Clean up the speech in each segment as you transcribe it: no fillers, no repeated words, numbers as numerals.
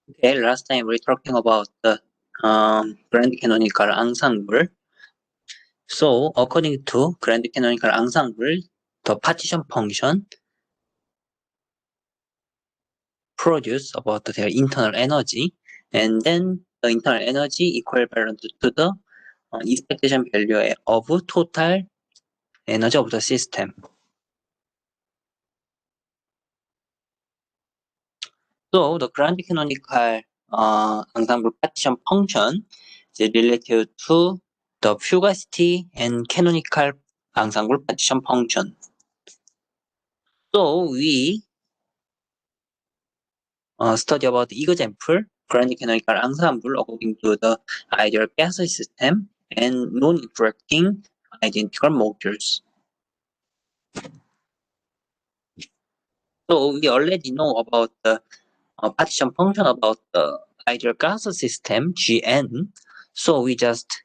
Okay, last time we were talking about the grand canonical ensemble. So, according to grand canonical ensemble, the partition function produce about their internal energy, and then the internal energy equivalent to the expectation value of total energy of the system. So, the grand canonical ensemble partition function is related to the fugacity and canonical ensemble partition function. So we study about example grand canonical ensemble according to the ideal gas system and non-interacting identical modules. So we already know about the partition function about the ideal gas system Gn. So we just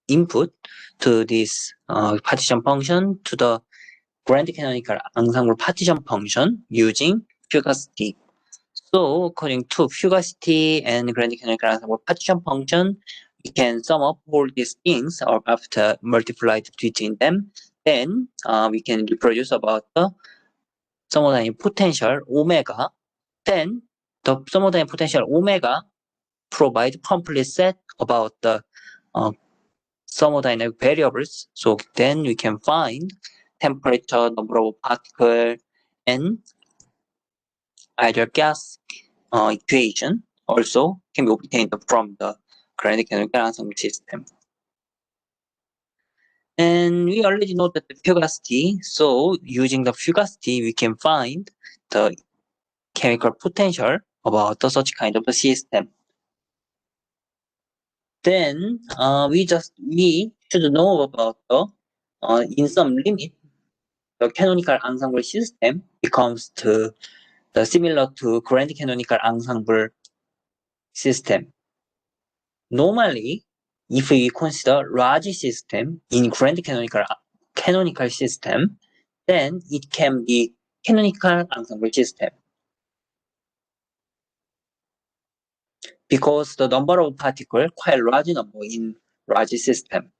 input to this partition function to the grand canonical ensemble partition function using fugacity. So according to fugacity and grand canonical ensemble partition function, we can sum up all these things or after multiplied between them. Then we can reproduce about the thermodynamic potential omega. Then the thermodynamic potential omega provide complete set about the thermodynamic variables. So then we can find temperature, number of particles, and ideal gas equation also can be obtained from the grand canonical ensemble system. And we already know that the fugacity, so using the fugacity, we can find the chemical potential about such kind of a system. Then we should know about the in some limit the canonical ensemble system becomes to the similar to grand canonical ensemble system. Normally, if we consider large system in grand canonical system, then it can be canonical ensemble system. Because the number of particles quite large number in large system.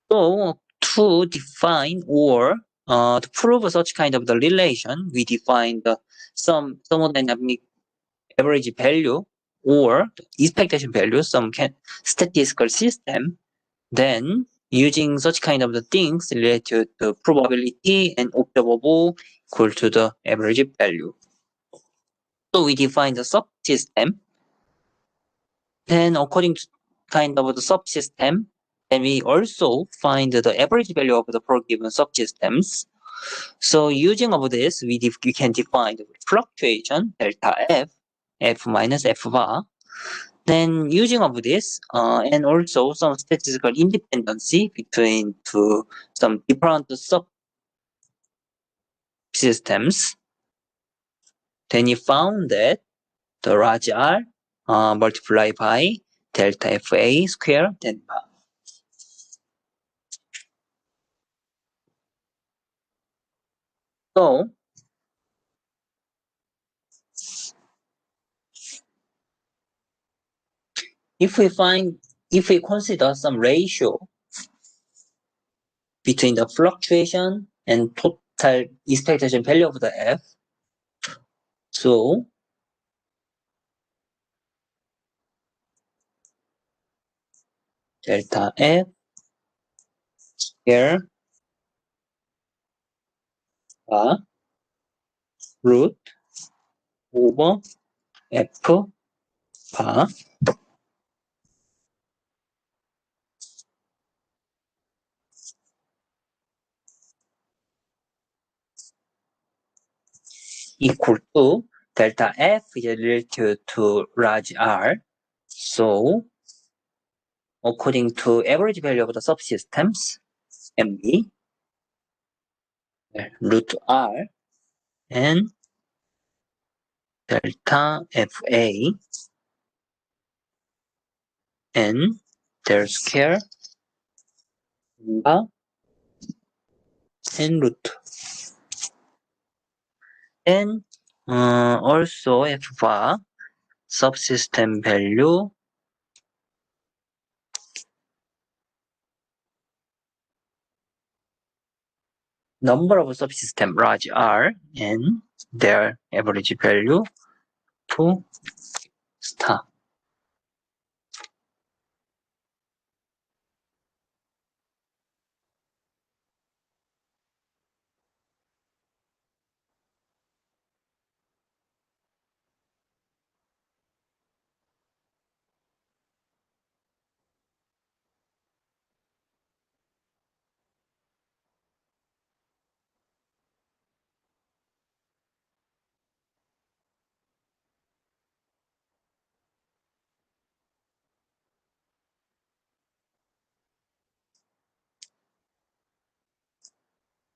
So to define or to prove such kind of the relation, we define the some thermodynamic average value or expectation value, some statistical system. Then using such kind of the things related to probability and observable equal to the average value. So we define the subsystem. Then according to kind of the subsystem, then we also find the average value of the per given subsystems. So using of this, we can define the fluctuation delta f minus f bar. Then using of this, and also some statistical independency between some different subsystems, then you found that the large R multiplied by delta FA square then bar. So if we consider some ratio between the fluctuation and total expectation value of the f, so delta f here root over f bar equal to delta f is related to large R. So according to average value of the subsystems, MB root R and delta FA and their square and root. And Also F bar subsystem value number of subsystem large R and their average value to star.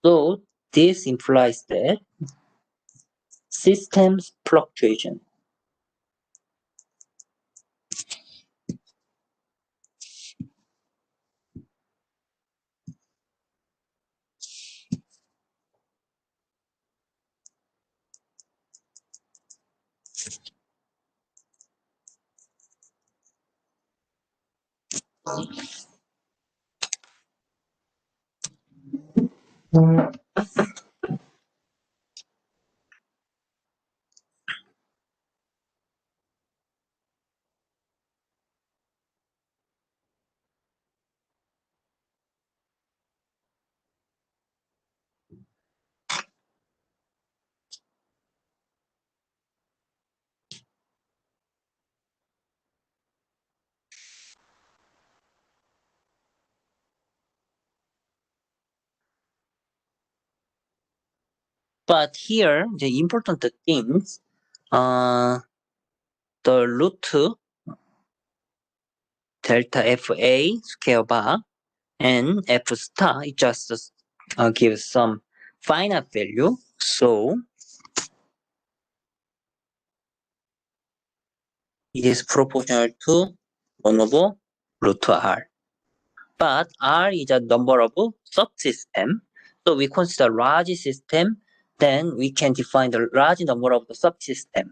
So this implies that systems fluctuation. But here the important things, the root delta FA square bar and F star, it just gives some finite value. So it is proportional to 1 over root R. But R is a number of subsystem. So we consider large system, then we can define the large number of the subsystem.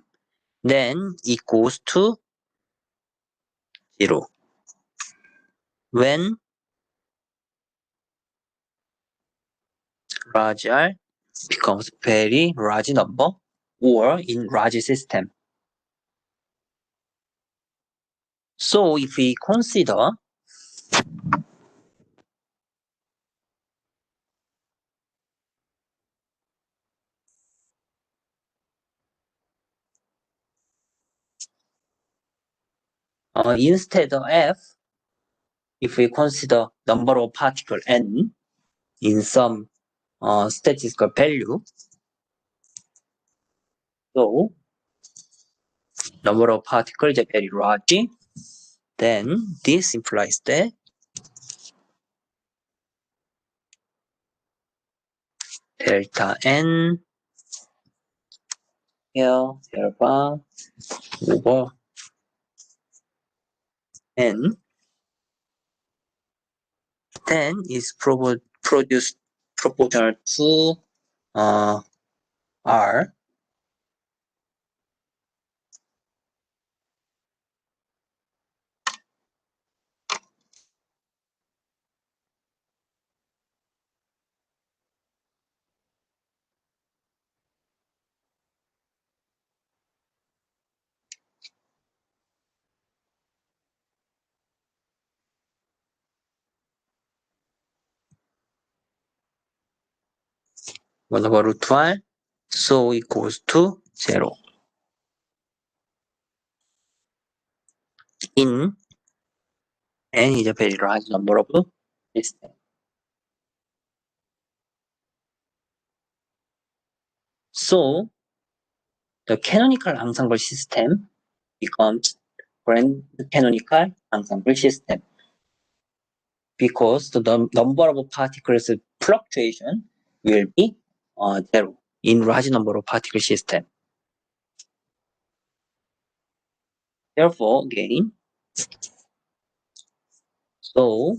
Then it goes to 0. When large R becomes very large number or in large system. So if we consider instead of F, if we consider number of particle n in some statistical value, so number of particles is very large, then this implies that delta n here alpha over n then is produced proportional to R. What about root R? So it goes to 0. In n is a very large number of systems. So the canonical ensemble system becomes grand canonical ensemble system because the number of particles fluctuation will be 0 in large number of particle system. Therefore, again, so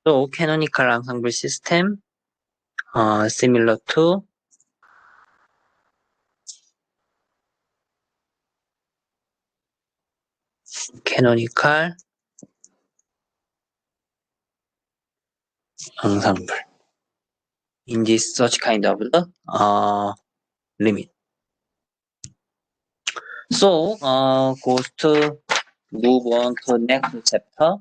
So canonical ensemble system similar to canonical ensemble in this such kind of the limit. So goes to move on to next chapter.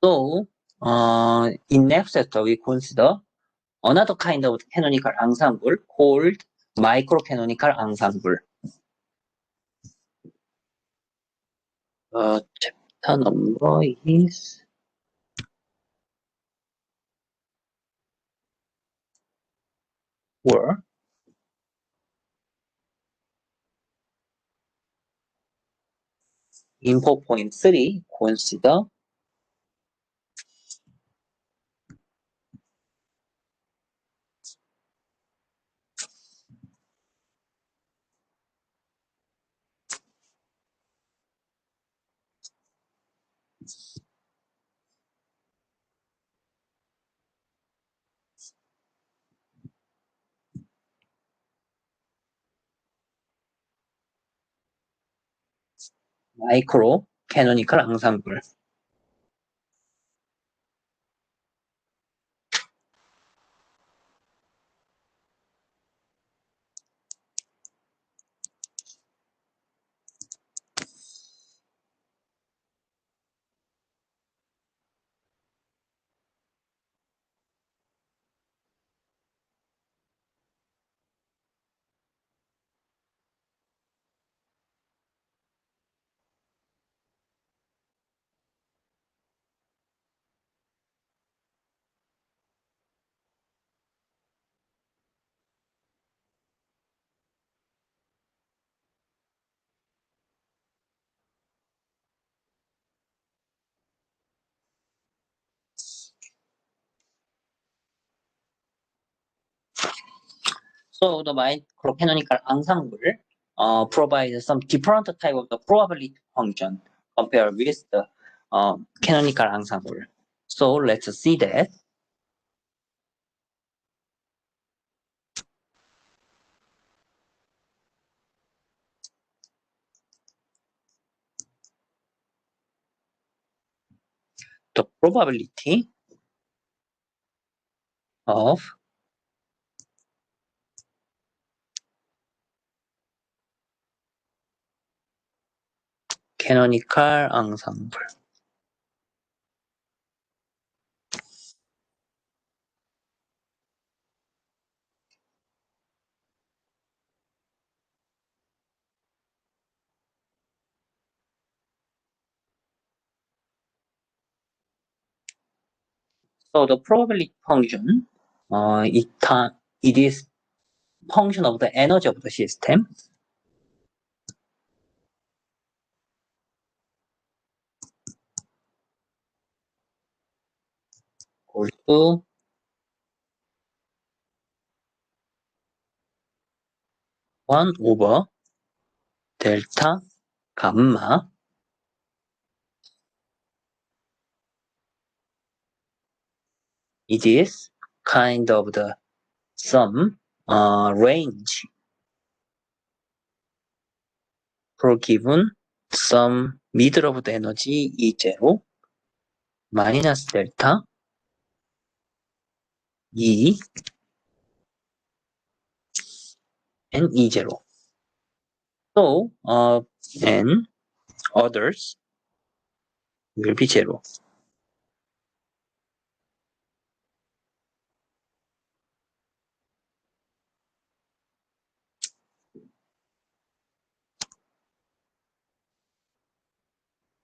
So in next chapter we consider another kind of canonical ensemble called microcanonical ensemble. Chapter number is 4. In 4.3, consider microcanonical ensemble. So the microcanonical ensemble provides some different type of the probability function compared with the canonical ensemble. So let's see that. The probability of canonical ensemble. So the probability function, it is function of the energy of the system. Equal to 1 over delta gamma it is kind of the some range for given some middle of the energy E0 minus delta E and E0. So and others will be 0.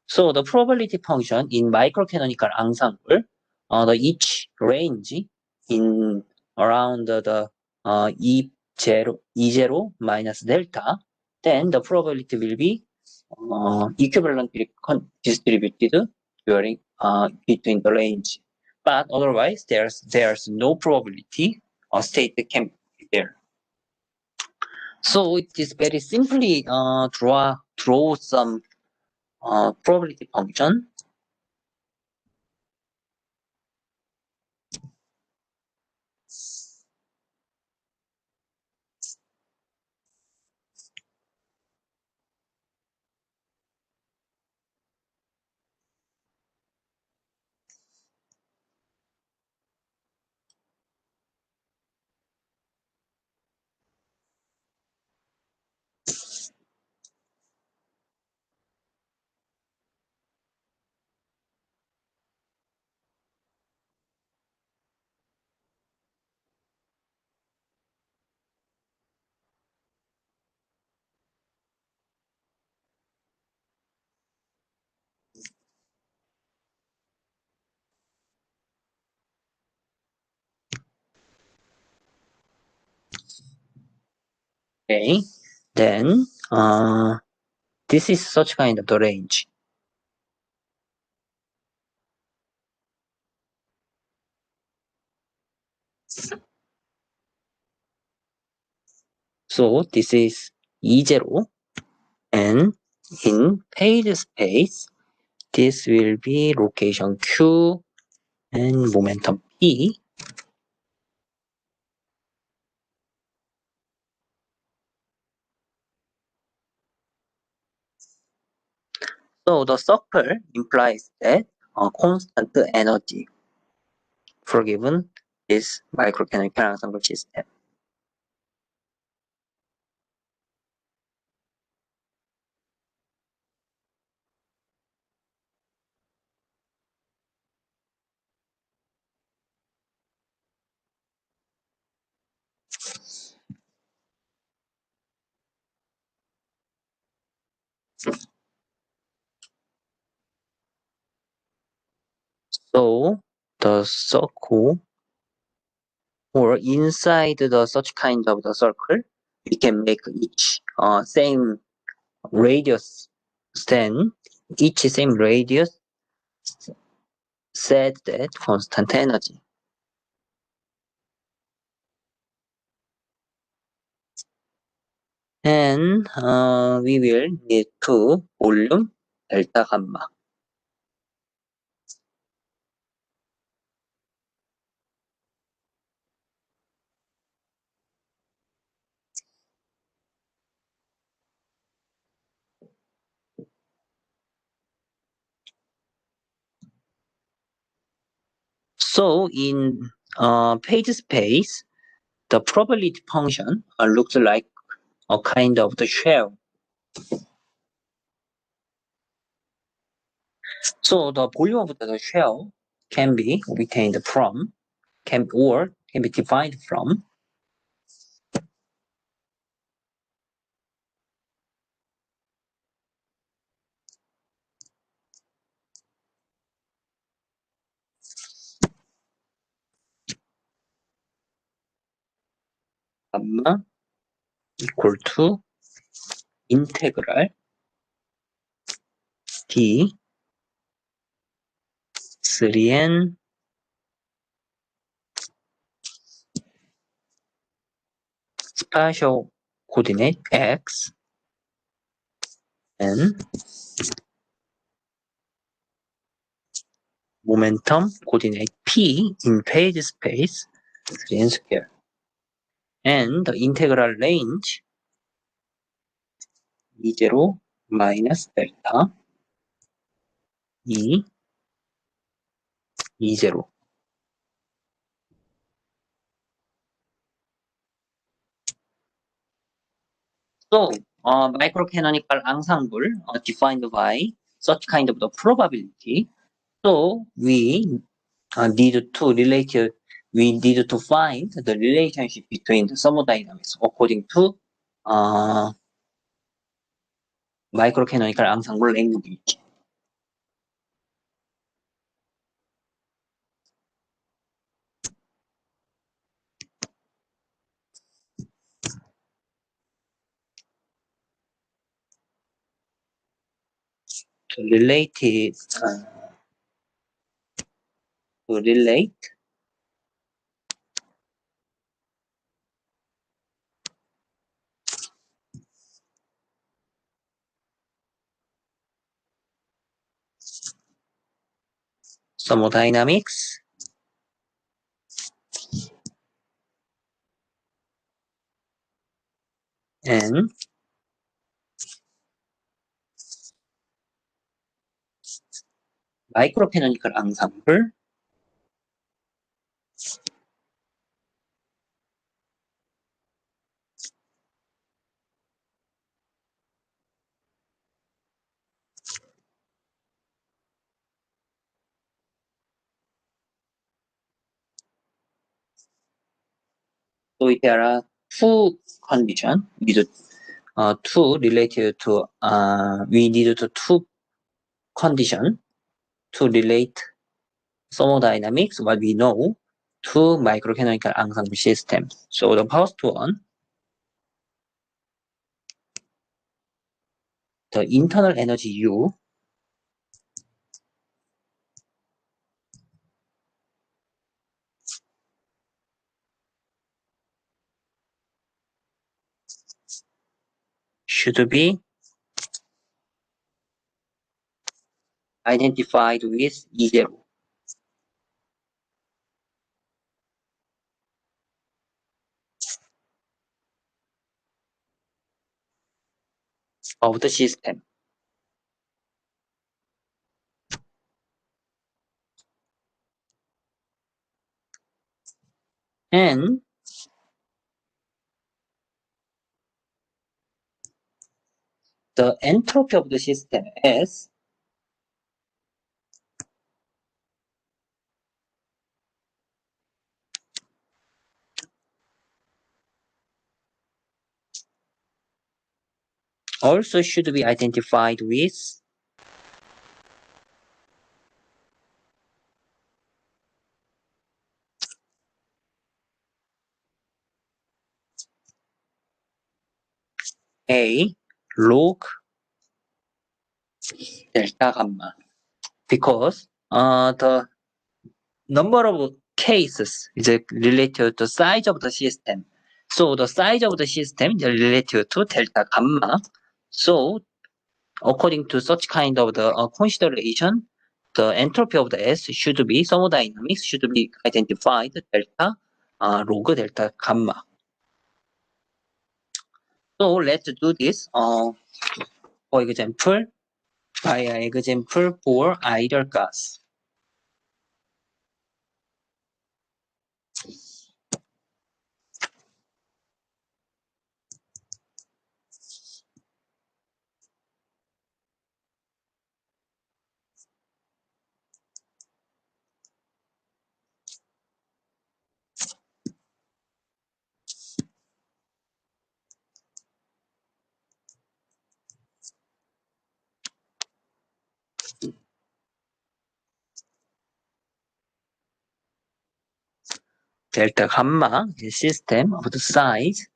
So the probability function in microcanonical ensemble the each range in around the E0 minus delta, then the probability will be equivalently distributed during between the range. But otherwise, there's no probability state that can be there. So it is very simply draw some probability function. Okay, then this is such kind of the range. So this is E0, and in page space, this will be location Q and momentum P. So the circle implies that a constant energy for given is microcanonical ensemble system. So the circle or inside the such kind of the circle, we can make each same radius, then each same radius said that constant energy. And we will need to volume delta gamma. So in page space, the probability function looks like a kind of the shell. So the volume of the shell can be obtained from, can be defined from gamma equal to integral d 3n spatial coordinate x and momentum coordinate p in page space 3n square. And the integral range E0 minus delta E E0. So, microcanonical ensemble defined by such kind of the probability. So, we need to find the relationship between the thermodynamics according to microcanonical ensemble language. related to relate thermodynamics and microcanonical ensemble so there are two conditions two related to we need to two condition to relate thermodynamics what we know to microcanonical ensemble systems. So the first one, the internal energy U should be identified with E0 of the system. And the entropy of the system S also should be identified with A log delta gamma because the number of cases is related to size of the system. So the size of the system is related to delta gamma. So according to such kind of the consideration, the entropy of the S should be thermodynamics should be identified delta log delta gamma. So let's do this. For example, by example for ideal gas. Delta gamma is system of the size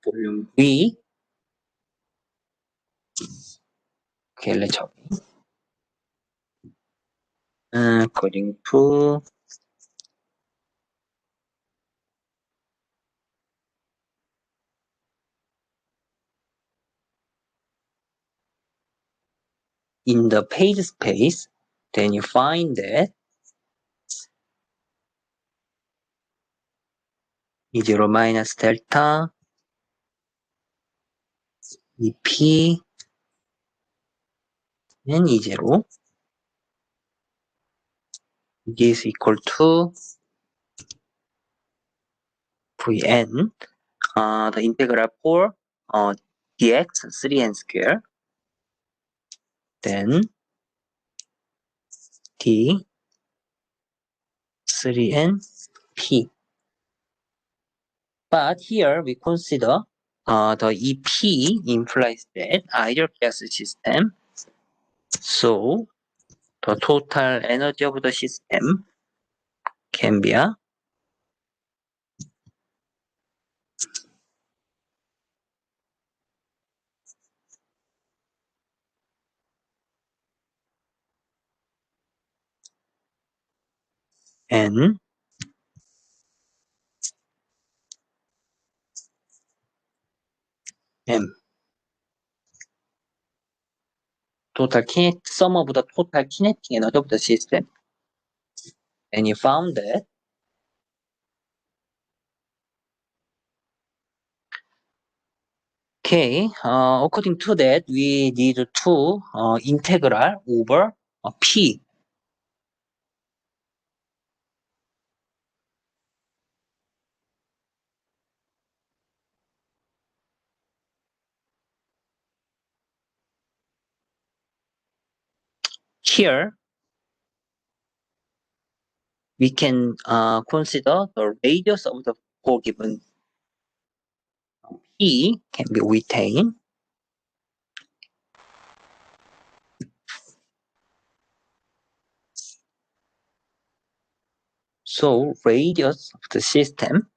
volume V. Okay, let's hope. According to in the page space, then you find that E0 minus delta EP and E0 is equal to Vn, the integral for dx 3n square, then d 3n p. But here we consider the EP implies that ideal gas system. So the total energy of the system can be n m sum of the total kinetic energy of the system. And you found that okay, according to that, we need to integral over p. Here, we can consider the radius of the given p can be retained. So radius of the system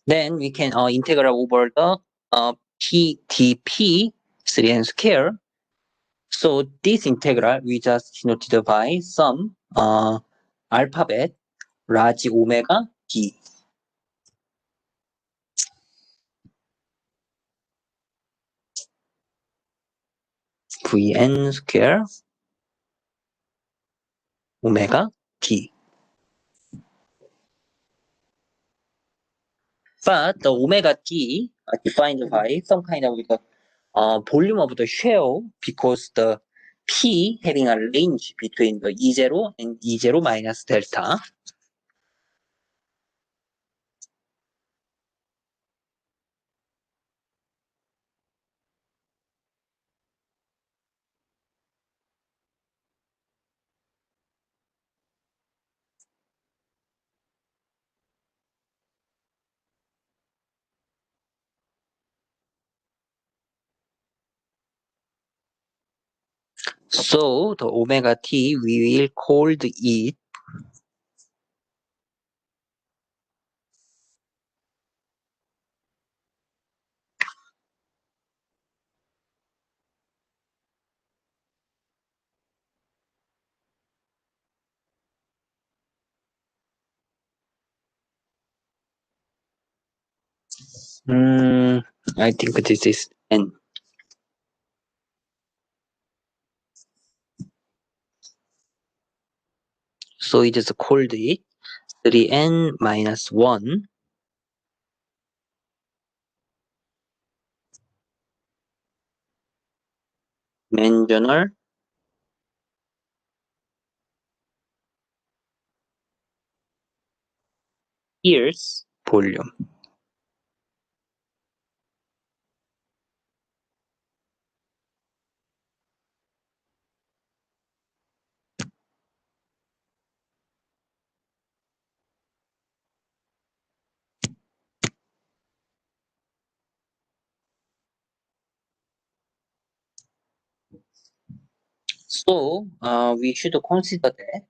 then we can integral over the p dp 3n square. So this integral we just denoted by some alphabet large omega d vn square omega d. But the omega d are defined by some kind of the volume of the shell because the p having a range between the E0 and E0 minus delta. So the omega t we will call it I think this is n. So it is called it 3n minus 1 dimensional years volume. So we should consider that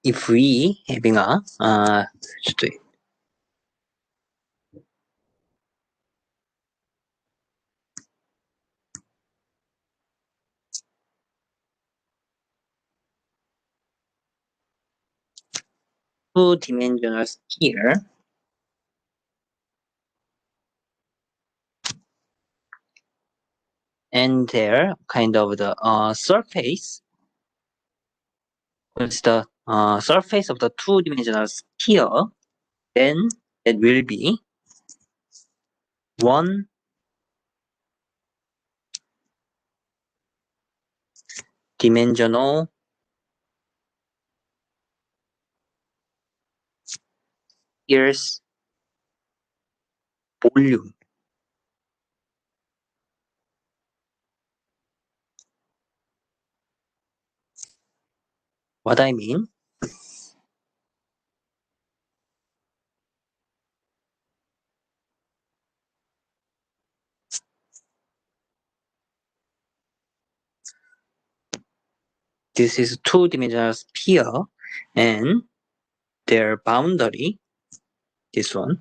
if we having a two-dimensional sphere and their kind of the surface, what's the surface of the two-dimensional sphere, then it will be one dimensional sphere's volume. What I mean? This is two-dimensional sphere and their boundary, this one,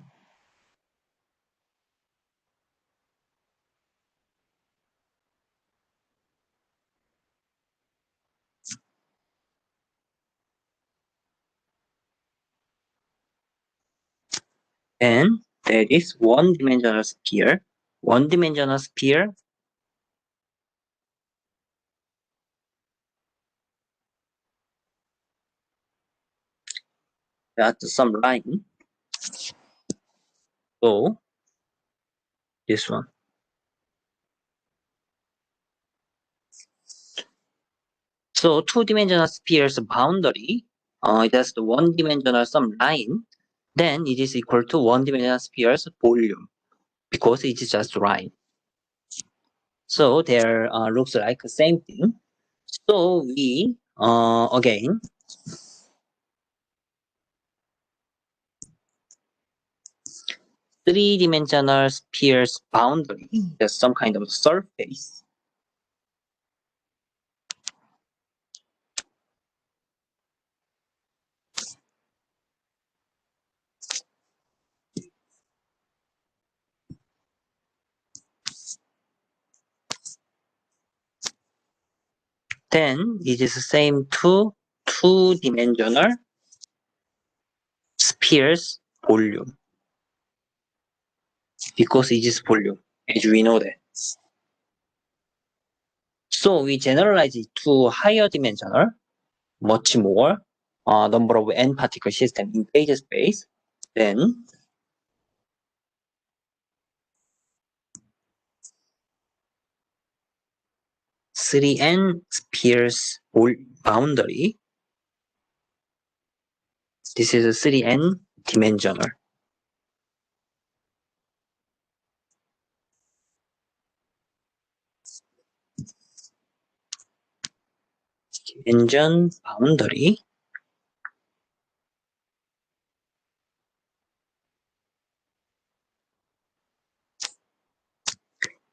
and there is one-dimensional sphere. One-dimensional sphere, that's some line. So this one. So two-dimensional sphere's boundary, just one-dimensional some line, then it is equal to one-dimensional sphere's volume because it is just line. So there looks like the same thing. So we again three-dimensional sphere's boundary, just some kind of surface. Then it is the same to two-dimensional sphere's volume because it is volume, as we know that. So we generalize it to higher dimensional, much more number of n particle system in phase space. Then three n spheres boundary. This is a 3n dimensional. Dimension boundary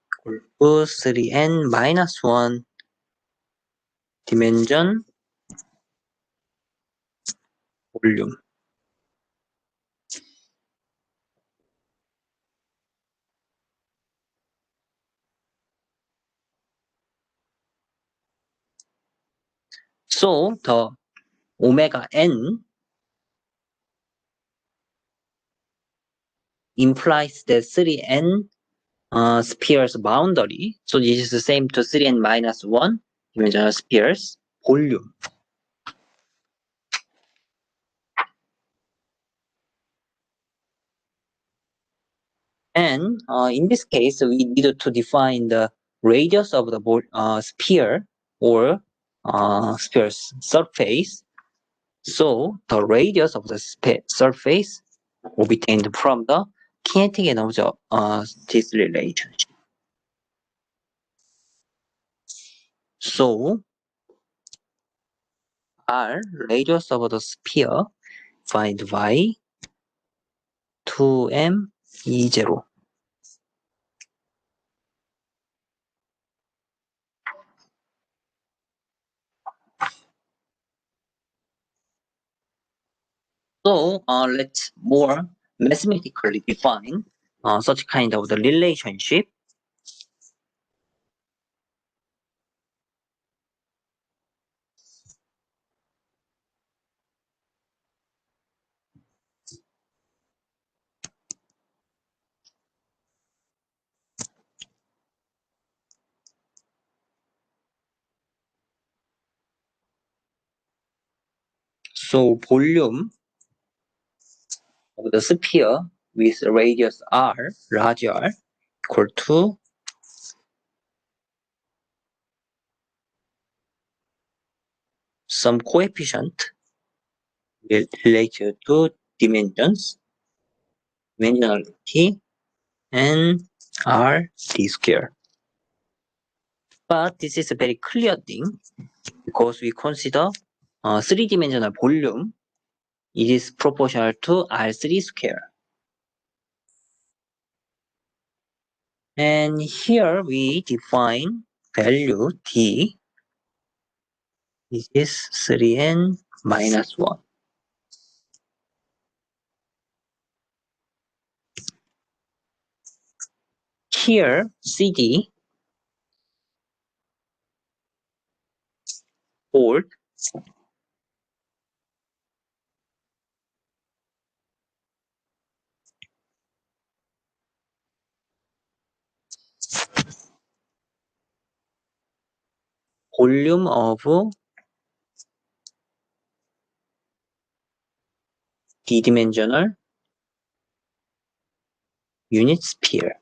equal to 3n minus 1 dimension volume. So the omega n implies that 3n spheres boundary. So this is the same to 3n minus 1 dimensional spheres volume. And in this case, we need to define the radius of the sphere or sphere's surface. So the radius of the surface obtained from the kinetic energy of this relationship. So R, radius of the sphere, find by 2m E0. So let's more mathematically define such kind of the relationship. So volume of the sphere with radius r, large r, equal to some coefficient related to dimensionality, and r d square. But this is a very clear thing because we consider three-dimensional volume. It is proportional to R3 square. And here we define value D. This is 3n minus 1. Here CD hold volume of d-dimensional unit sphere.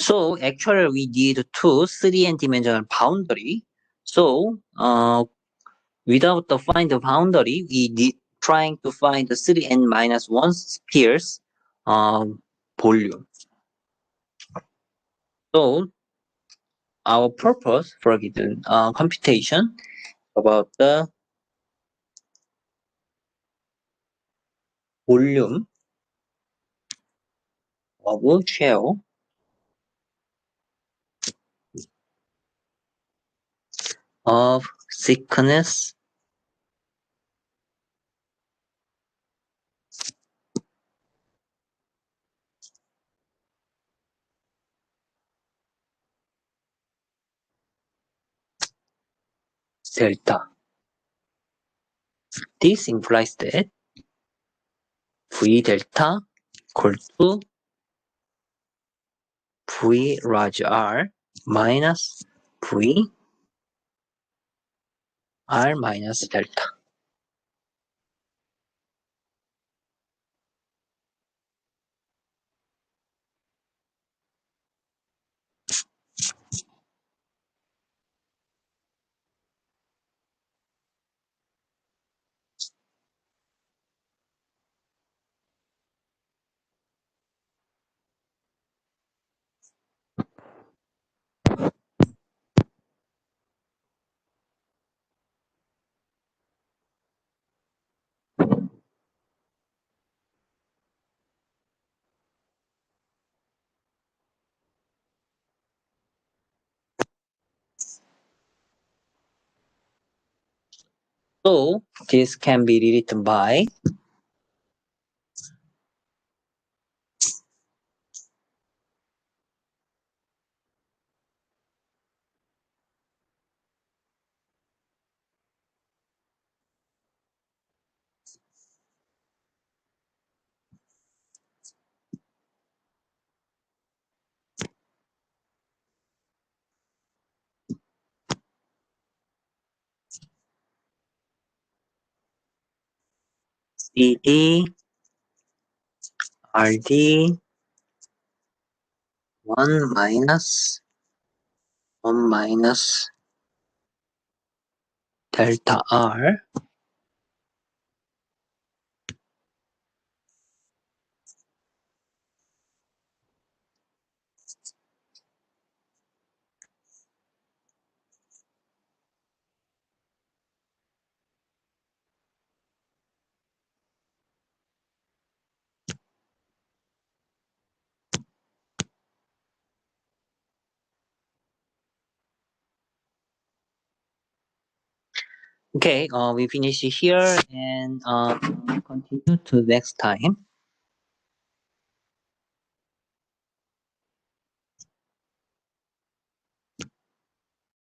So actually we need two 3n dimensional boundary. So without the find the boundary, we need trying to find the 3n minus 1 spheres volume. So our purpose for given computation about the volume of shell of thickness delta. This implies that V delta equal to V large R minus V R minus delta. So this can be rewritten by CD RD 1 minus 1 minus delta R Okay, we finish here and continue to next time.